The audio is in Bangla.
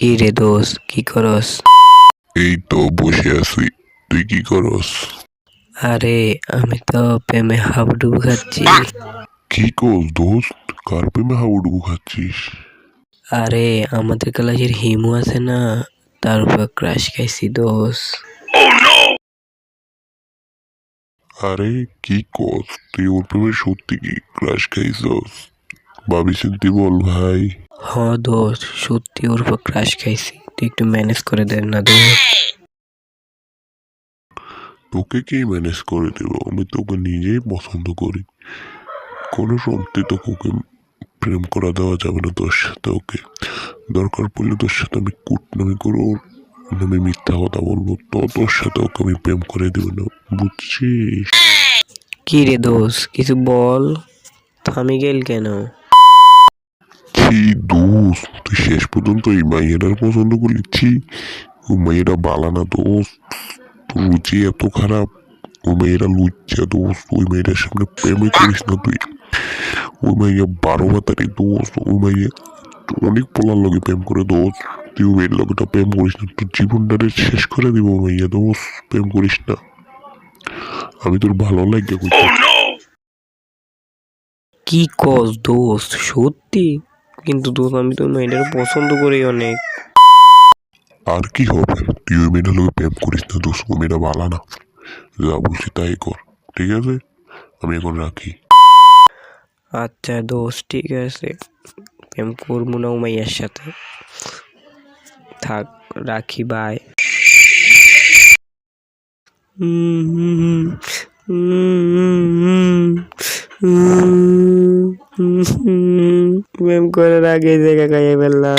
কি রে দোস্ত, কি করস? এই তো বসে আছি। তুই কি করস? আরে আমি তো প্রেমে হাবুডুবু খাচ্ছি। কি করস দোস্ত? কার প্রেমে হাবুডুবু খাচ্ছিস? আরে আমাদের ক্লাসের হিমু আছে না, তার উপর ক্রাশ খাইছি দোস্ত। আরে কি করস? তুই ওর প্রেমে সত্যি কি ক্রাশ খাইছস? ভাবি চিন্তি বল ভাই। হ দোস্ত, সত্যি ওর উপর ক্রাশ খাইছি। তুই একটু ম্যানেজ করে দেন না দোস্ত। তোকে কি ম্যানেজ করে দেবো? আমি তোকে নিজেই পছন্দ করি। কোনো সত্যি তোকে ওকে প্রেম করা দেওয়া যাবে না তোর সাথে। ওকে দরকার পড়লে তোর সাথে আমি কুটনামি করবো, আমি মিথ্যা কথা বলবো, তো তোর সাথে ওকে আমি প্রেম করে দেবো না, বুঝছিস? কি রে দোস্ত, কিছু বল। থামি গেল কেন? ছি দোস্ত, তুই শেষ পর্যন্ত এই মাইয়াটার পছন্দ করলি? ছি, ও মেয়েটা বালা না দোস্ত, তোর রুচি এত খারাপ। ওই মেয়েরা লুচ্চা দোস্ত, ওই মেয়েটার সামনে প্রেমই করিস না তুই। ওই মাইয়া 12 মাতারি দোস্ত, ওই মাইয়া অনেক পোলার লগে প্রেম করে দোস্ত। তুই ওই মেয়ের লগেটা প্রেম করিস না, তোর জীবনটারে শেষ করে দিব মাইয়া দোস্ত, প্রেম করিস না। আমি তোর ভালো লাগে কইতে। কি কস দোস্ত, সত্যি? কিন্তু দোস্ত আমি তো মেয়েটার পছন্দ করি অনেক। আর কি হবে, তুই ওই মেয়েটার লগে প্রেম করিস না দোস্ত, ওই মেয়েটা বালা না। যা বলছি তাই কর, ঠিক আছে? আমি এখন রাখি। আচ্ছা দোস্ত, ঠিক আছে, প্রেম করবো না উমাইয়ার সাথে। থাক, রাখি, বাই। প্রেম করার আগে জায়গা খাইয়ে ফেললাম।